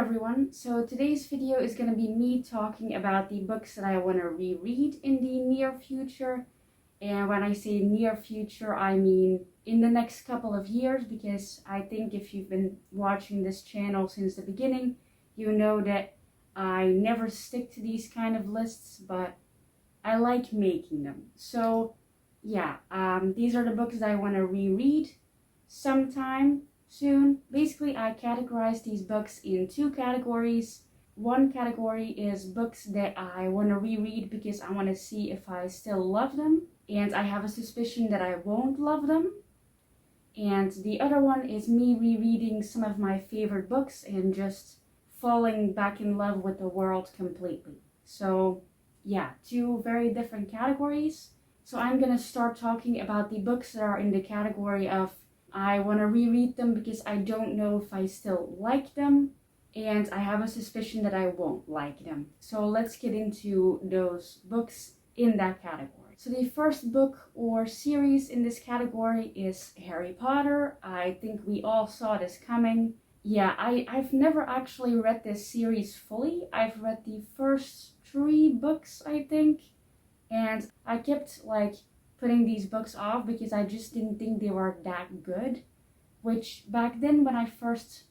everyone, so today's video is going to be me talking about the books that I want to reread in the near future. And when I say near future, I mean in the next couple of years, because I think if you've been watching this channel since the beginning, you know that I never stick to these kind of lists, but I like making them. So yeah, these are the books that I want to reread sometime soon. Basically, I categorize these books in two categories. One category is books that I want to reread because I want to see if I still love them, and I have a suspicion that I won't love them. And the other one is me rereading some of my favorite books and just falling back in love with the world completely. So yeah, two very different categories. So I'm gonna start talking about the books that are in the category of I want to reread them because I don't know if I still like them, and I have a suspicion that I won't like them. So let's get into those books in that category. So the first book or series in this category is Harry Potter. I think we all saw this coming. Yeah, I've never actually read this series fully. I've read the first 3 books, I think, and I kept putting these books off because I just didn't think they were that good. Which back then, when I first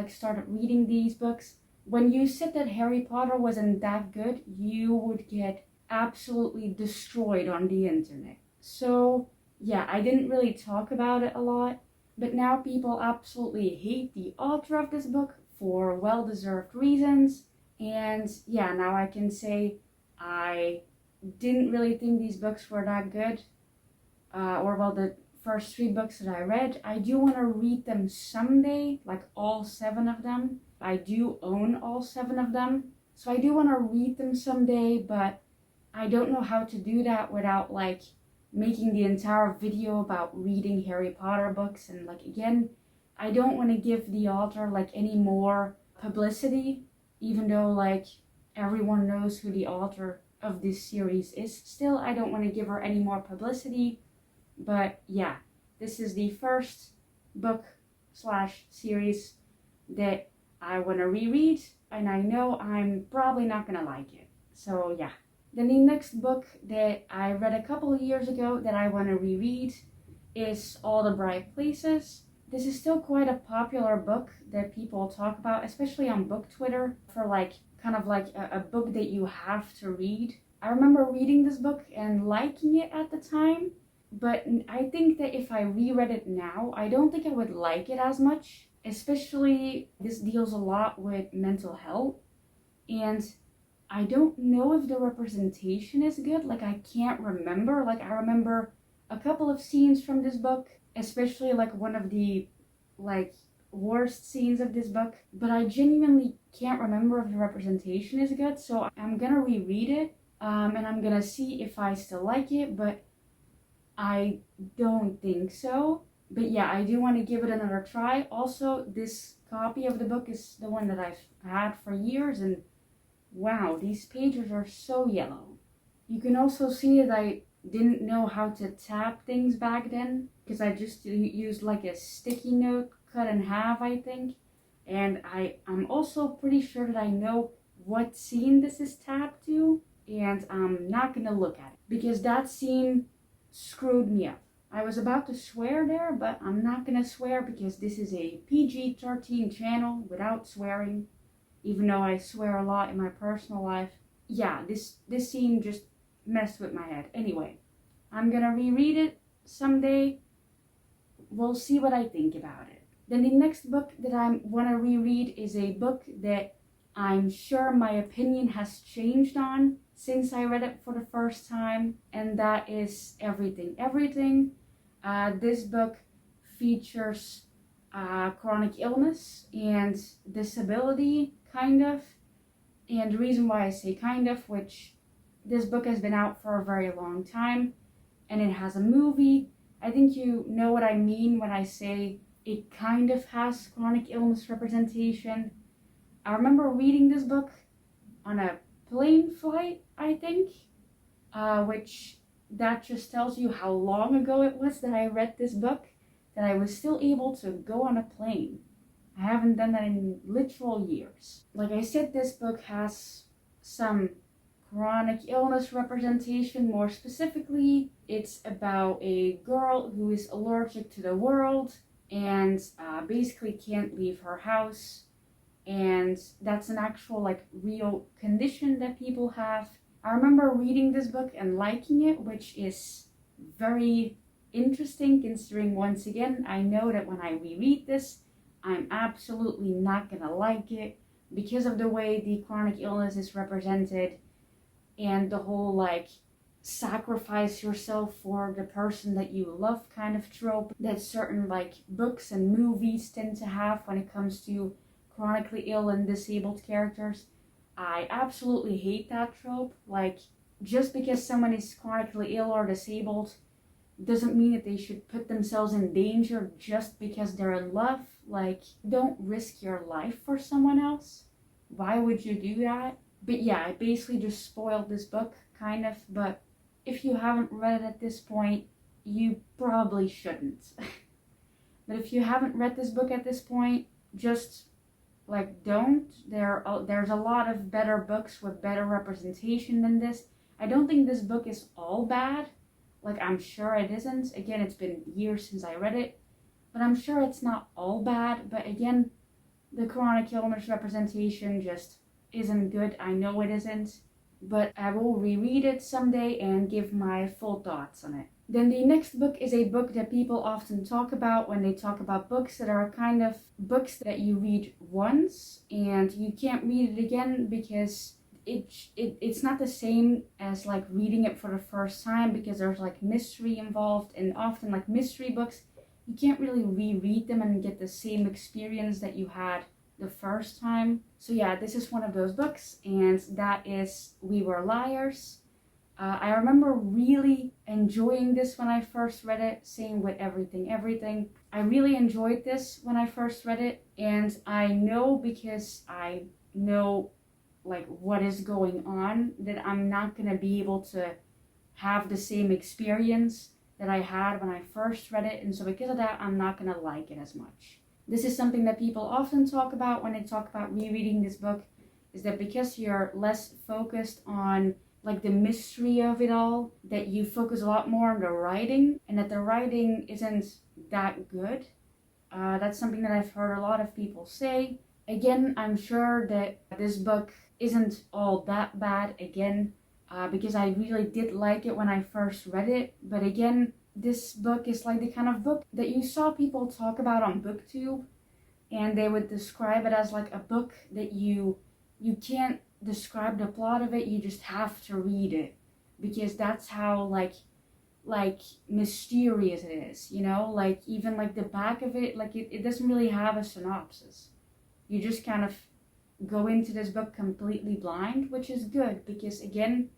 started reading these books, when you said that Harry Potter wasn't that good, you would get absolutely destroyed on the internet. So yeah, I didn't really talk about it a lot, but now people absolutely hate the author of this book for well-deserved reasons. And yeah, now I can say I didn't really think these books were that good. The first 3 books that I read. I do want to read them someday, all 7 of them. I do own all 7 of them. So I do want to read them someday, but I don't know how to do that without making the entire video about reading Harry Potter books. And again, I don't want to give the author any more publicity, even though everyone knows who the author of this series is. Still, I don't want to give her any more publicity. But yeah, this is the first book / series that I want to reread, and I know I'm probably not gonna like it. So yeah. Then the next book that I read a couple of years ago that I want to reread is All the Bright Places. This is still quite a popular book that people talk about, especially on book Twitter, for a book that you have to read. I remember reading this book and liking it at the time, but I think that if I reread it now, I don't think I would like it as much. Especially, this deals a lot with mental health, and I don't know if the representation is good. I can't remember. I remember a couple of scenes from this book, especially one of the worst scenes of this book, but I genuinely can't remember if the representation is good. So I'm gonna reread it, and I'm gonna see if I still like it, but I don't think so. But yeah, I do want to give it another try. Also, this copy of the book is the one that I've had for years, and wow, these pages are so yellow. You can also see that I didn't know how to tap things back then, because I just used a sticky note cut in half, I think. And I'm also pretty sure that I know what scene this is tapped to, and I'm not gonna look at it because that scene screwed me up. I was about to swear there, but I'm not gonna swear because this is a PG-13 channel without swearing, even though I swear a lot in my personal life. Yeah, this scene just messed with my head. Anyway, I'm gonna reread it someday. We'll see what I think about it. Then the next book that I want to reread is a book that I'm sure my opinion has changed on since I read it for the first time, and that is Everything, Everything. This book features chronic illness and disability, kind of. And the reason why I say kind of, which this book has been out for a very long time, and it has a movie. I think you know what I mean when I say it kind of has chronic illness representation. I remember reading this book on a plane flight, I think, which that just tells you how long ago it was that I read this book, that I was still able to go on a plane. I haven't done that in literal years. Like I said, this book has some chronic illness representation. More specifically, it's about a girl who is allergic to the world and basically can't leave her house. And that's an actual like real condition that people have. I remember reading this book and liking it, which is very interesting considering, once again, I know that when I reread this, I'm absolutely not gonna like it because of the way the chronic illness is represented and the whole like sacrifice yourself for the person that you love kind of trope that certain like books and movies tend to have when it comes to chronically ill and disabled characters. I absolutely hate that trope. Like, just because someone is chronically ill or disabled doesn't mean that they should put themselves in danger just because they're in love. Like, don't risk your life for someone else. Why would you do that? But yeah, I basically just spoiled this book, kind of. But if you haven't read it at this point, you probably shouldn't. But if you haven't read this book at this point, just like don't. There's a lot of better books with better representation than this. I don't think this book is all bad. Like, I'm sure it isn't. Again, it's been years since I read it, but I'm sure it's not all bad. But again, the chronic illness representation just isn't good. I know it isn't, but I will reread it someday and give my full thoughts on it. Then the next book is a book that people often talk about when they talk about books that are kind of books that you read once and you can't read it again because it's not the same as like reading it for the first time, because there's like mystery involved, and often like mystery books, you can't really reread them and get the same experience that you had the first time. So yeah, this is one of those books, and that is We Were Liars. I remember really enjoying this when I first read it, same with Everything. I really enjoyed this when I first read it, and I know, because I know like what is going on, that I'm not gonna be able to have the same experience that I had when I first read it, and so because of that, I'm not gonna like it as much. This is something that people often talk about when they talk about rereading this book, is that because you're less focused on like the mystery of it all, that you focus a lot more on the writing, and that the writing isn't that good. That's something that I've heard a lot of people say. Again, I'm sure that this book isn't all that bad, again, because I really did like it when I first read it. But again, this book is like the kind of book that you saw people talk about on BookTube, and they would describe it as like a book that you can't describe the plot of it, you just have to read it, because that's how like mysterious it is, you know? Like, even like the back of it, like it doesn't really have a synopsis. You just kind of go into this book completely blind, which is good, because again,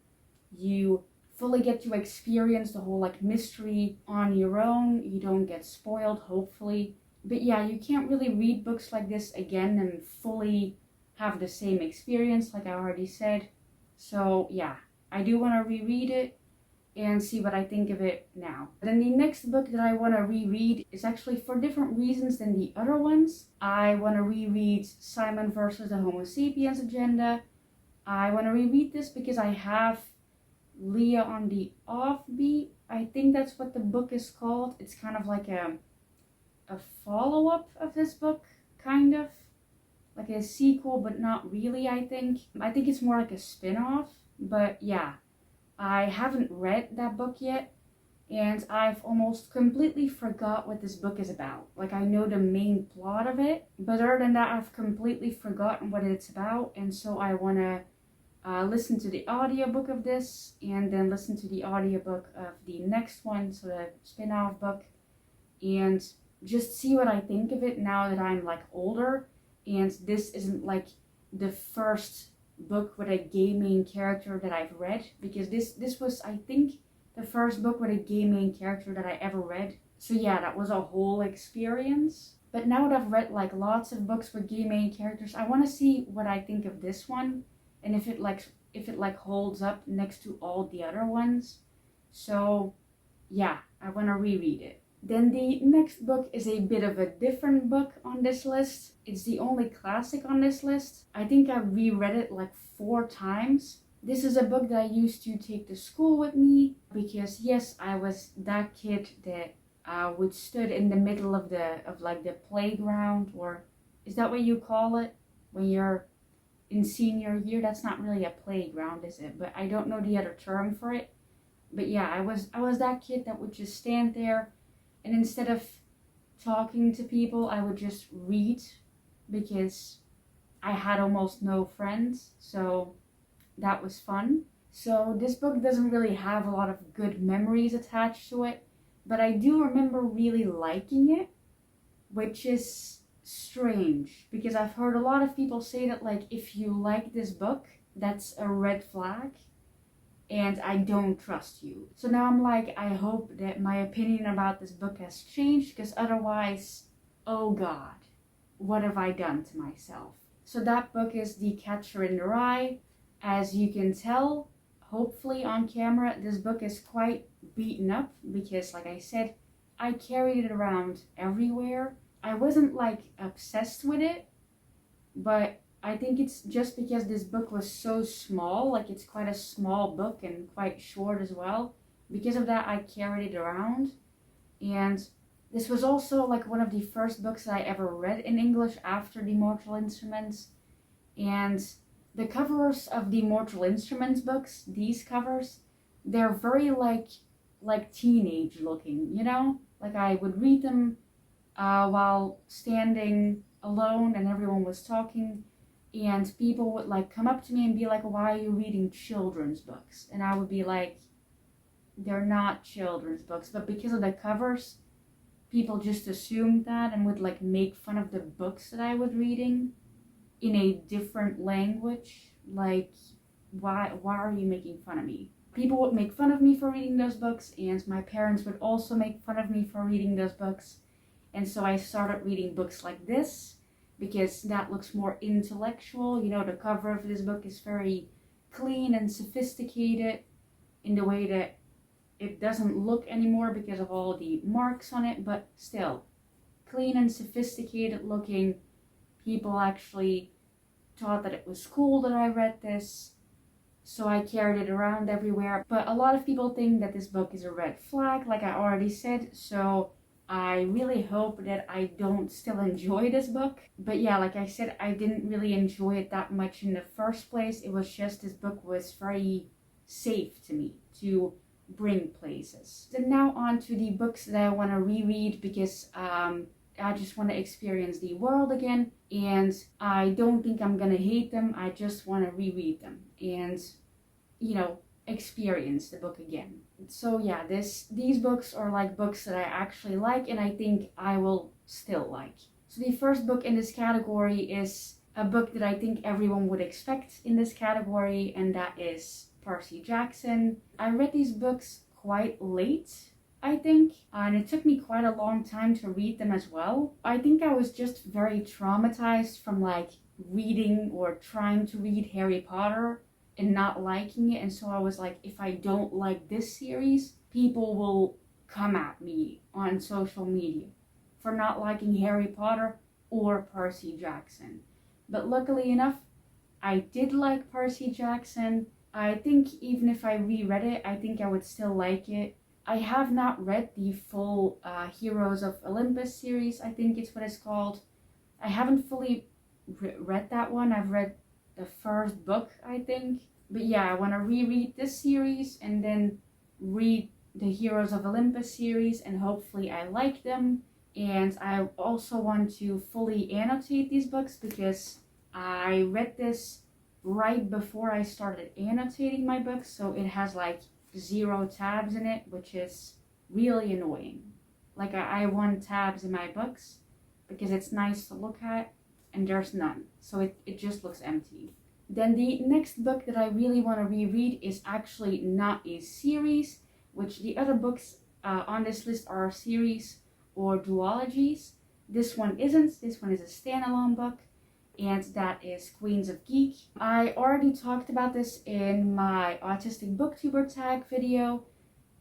you fully get to experience the whole like mystery on your own. You don't get spoiled, hopefully. But yeah, you can't really read books like this again and fully have the same experience, like I already said. So yeah, I do want to reread it and see what I think of it now. Then the next book that I want to reread is actually for different reasons than the other ones. I want to reread Simon versus the Homo Sapiens Agenda. I want to reread this because I have Leah on the Offbeat. I think that's what the book is called. It's kind of like a follow-up of this book, kind of. Like a sequel, but not really, I think. I think it's more like a spin-off. But yeah, I haven't read that book yet, and I've almost completely forgot what this book is about. Like, I know the main plot of it, but other than that, I've completely forgotten what it's about, and so I want to listen to the audiobook of this, and then listen to the audiobook of the next one, so the spin-off book, and just see what I think of it now that I'm like older, and this isn't like the first book with a gay main character that I've read, because this was, I think, the first book with a gay main character that I ever read. So yeah, that was a whole experience. But now that I've read like lots of books with gay main characters, I want to see what I think of this one, and if it holds up next to all the other ones. So yeah, I want to reread it. Then the next book is a bit of a different book on this list. It's the only classic on this list. I think I reread it like 4 times. This is a book that I used to take to school with me because yes, I was that kid that would stood in the middle of the playground, or is that what you call it when you're in senior year? That's not really a playground, is it? But I don't know the other term for it. But yeah, I was that kid that would just stand there, and instead of talking to people, I would just read because I had almost no friends. So that was fun. So this book doesn't really have a lot of good memories attached to it, but I do remember really liking it, which is strange because I've heard a lot of people say that like if you like this book, that's a red flag, and I don't trust you. So now I'm like, I hope that my opinion about this book has changed, because otherwise, oh God, what have I done to myself? So that book is The Catcher in the Rye. As you can tell, hopefully on camera, this book is quite beaten up because, like I said, I carried it around everywhere. I wasn't like obsessed with it, but I think it's just because this book was so small, like it's quite a small book and quite short as well. Because of that, I carried it around. And this was also like one of the first books that I ever read in English after the Mortal Instruments. And the covers of the Mortal Instruments books, these covers, they're very like teenage looking, you know? Like I would read them while standing alone and everyone was talking, and people would like come up to me and be like, why are you reading children's books? And I would be like, they're not children's books. But because of the covers, people just assumed that and would like make fun of the books that I was reading in a different language. Like, why are you making fun of me? People would make fun of me for reading those books, and my parents would also make fun of me for reading those books. And so I started reading books like this because that looks more intellectual. You know, the cover of this book is very clean and sophisticated in the way that it doesn't look anymore because of all the marks on it, but still clean and sophisticated looking. People actually thought that it was cool that I read this, so I carried it around everywhere. But a lot of people think that this book is a red flag, like I already said, so I really hope that I don't still enjoy this book. But yeah, like I said, I didn't really enjoy it that much in the first place. It was just this book was very safe to me to bring places. Then now on to the books that I want to reread because I just want to experience the world again, and I don't think I'm gonna hate them. I just want to reread them and, you know, experience the book again. So yeah, these books are like books that I actually like and I think I will still like. So the first book in this category is a book that I think everyone would expect in this category, and that is Percy Jackson. I read these books quite late, I think, and it took me quite a long time to read them as well. I think I was just very traumatized from like reading or trying to read Harry Potter and not liking it, and so I was like, if I don't like this series, people will come at me on social media for not liking Harry Potter or Percy Jackson. But luckily enough, I did like Percy Jackson. I think even if I reread it, I think I would still like it. I have not read the full Heroes of Olympus series, I think it's what it's called. I haven't fully read that one. I've read the first book, I think. But yeah, I want to reread this series and then read the Heroes of Olympus series, and hopefully I like them. And I also want to fully annotate these books because I read this right before I started annotating my books, so it has like 0 tabs in it, which is really annoying. Like I want tabs in my books because it's nice to look at, and there's none, so it just looks empty. Then the next book that I really want to reread is actually not a series, which the other books on this list are series or duologies. This one isn't. This one is a standalone book, and that is Queens of Geek. I already talked about this in my Autistic Booktuber tag video,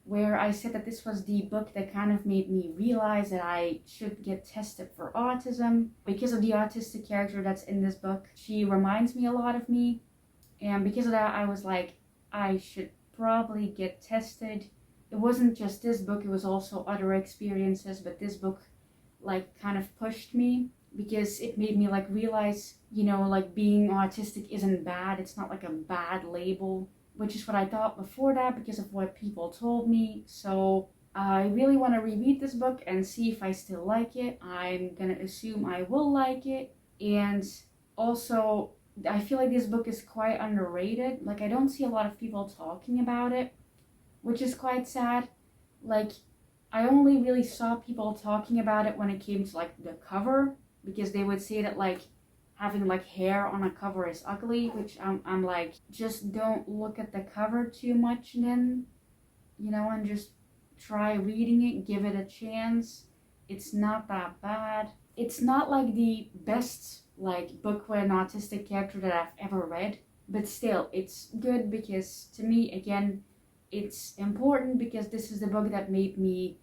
where I said that this was the book that kind of made me realize that I should get tested for autism because of the autistic character that's in this book. She reminds me a lot of me, and because of that I was like, I should probably get tested. It wasn't just this book, it was also other experiences, but this book like kind of pushed me because it made me like realize, you know, like being autistic isn't bad. It's not like a bad label, which is what I thought before that because of what people told me. So I really want to reread this book and see if I still like it. I'm gonna assume I will like it. And also, I feel like this book is quite underrated. Like, I don't see a lot of people talking about it, which is quite sad. Like, I only really saw people talking about it when it came to like the cover, because they would say that like having like hair on a cover is ugly, which I'm like, just don't look at the cover too much then, you know, and just try reading it, give it a chance. It's not that bad. It's not like the best like book with an autistic character that I've ever read, but still it's good because to me, again, it's important because this is the book that made me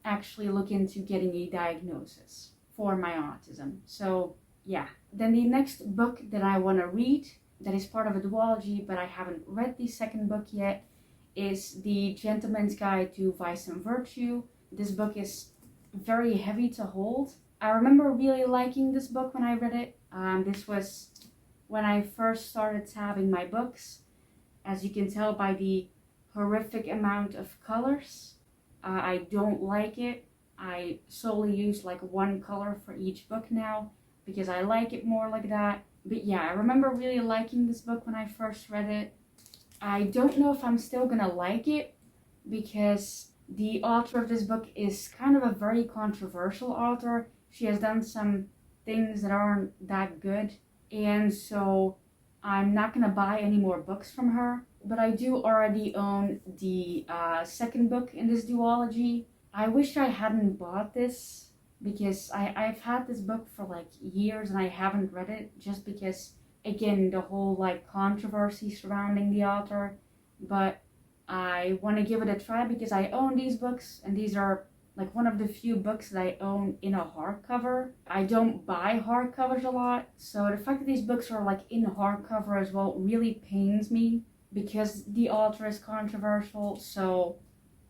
actually look into getting a diagnosis for my autism. So yeah. Then the next book that I want to read, that is part of a duology, but I haven't read the second book yet, is The Gentleman's Guide to Vice and Virtue. This book is very heavy to hold. I remember really liking this book when I read it. This was when I first started tabbing my books. As you can tell by the horrific amount of colors, I don't like it. I solely use like one color for each book now because I like it more like that. But yeah, I remember really liking this book when I first read it. I don't know if I'm still gonna like it because the author of this book is kind of a very controversial author. She has done some things that aren't that good, and so I'm not gonna buy any more books from her. But I do already own the second book in this duology. I wish I hadn't bought this because I've had this book for like years and I haven't read it just because, again, the whole like controversy surrounding the author. But I want to give it a try because I own these books, and these are like one of the few books that I own in a hardcover. I don't buy hardcovers a lot, so the fact that these books are like in hardcover as well really pains me because the author is controversial. So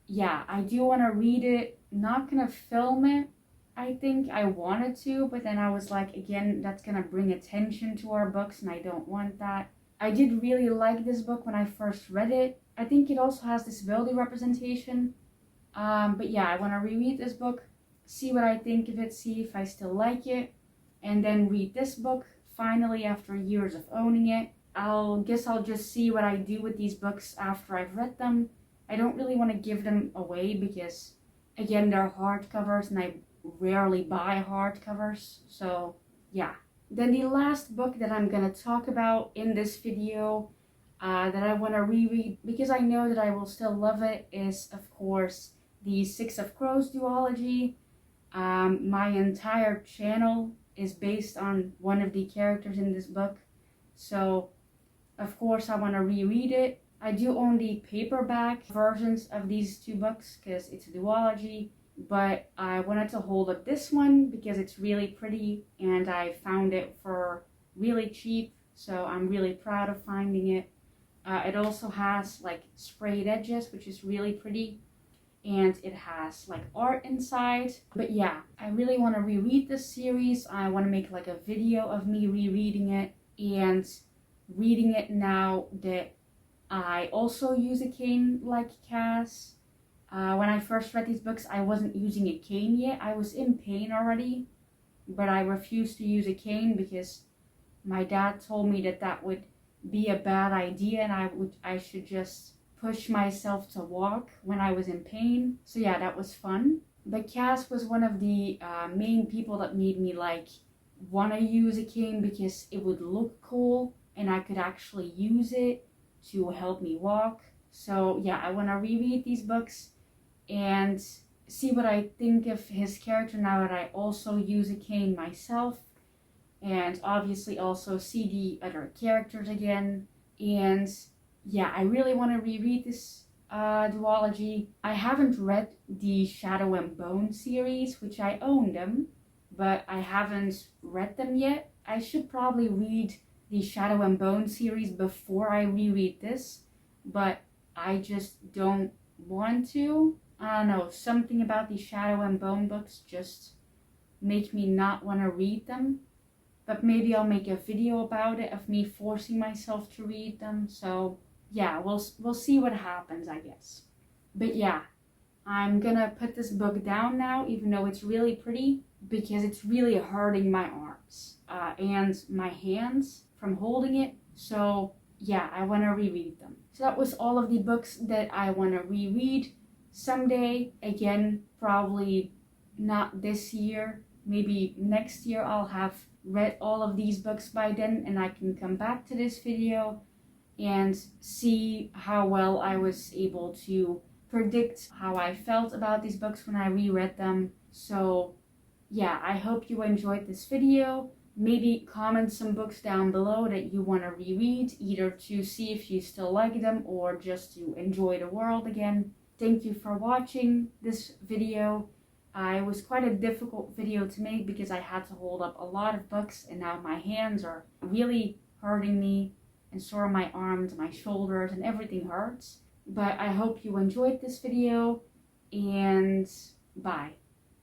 yeah, I do want to read it. Not gonna film it. I think I wanted to, but then I was like, again, that's gonna bring attention to our books and I don't want that. I did really like this book when I first read it. I think it also has disability representation. But yeah, I want to reread this book, see what I think of it, see if I still like it, and then read this book finally after years of owning it. I'll just see what I do with these books after I've read them. I don't really want to give them away because, again, they're hardcovers and I rarely buy hardcovers. So yeah. Then the last book that I'm going to talk about in this video that I want to reread because I know that I will still love it is, of course, the Six of Crows duology. My entire channel is based on one of the characters in this book. So, of course, I want to reread it. I do own the paperback versions of these two books because it's a duology, but I wanted to hold up this one because it's really pretty and I found it for really cheap, so I'm really proud of finding it. It also has like sprayed edges, which is really pretty, and it has like art inside. But yeah, I really want to reread this series. I want to make like a video of me rereading it and reading it now that I also use a cane like Cass. When I first read these books, I wasn't using a cane yet. I was in pain already, but I refused to use a cane because my dad told me that that would be a bad idea and I should just push myself to walk when I was in pain. So yeah, that was fun. But Cass was one of the main people that made me like want to use a cane because it would look cool and I could actually use it to help me walk. So yeah, I want to reread these books and see what I think of his character now that I also use a cane myself, and obviously also see the other characters again. And yeah, I really want to reread this duology. I haven't read the Shadow and Bone series, which I own them, but I haven't read them yet. I should probably read the Shadow and Bone series before I reread this, but I just don't want to. I don't know, something about the Shadow and Bone books just make me not want to read them. But maybe I'll make a video about it of me forcing myself to read them. So yeah, we'll see what happens, I guess. But yeah, I'm gonna put this book down now, even though it's really pretty, because it's really hurting my arms and my hands from holding it. So yeah, I want to reread them. So that was all of the books that I want to reread someday. Again, probably not this year. Maybe next year I'll have read all of these books by then, and I can come back to this video and see how well I was able to predict how I felt about these books when I reread them. So yeah, I hope you enjoyed this video. Maybe comment some books down below that you want to reread, either to see if you still like them or just to enjoy the world again. Thank you for watching this video. It was quite a difficult video to make because I had to hold up a lot of books, and now my hands are really hurting me, and so are my arms, my shoulders, and everything hurts. But I hope you enjoyed this video, and bye.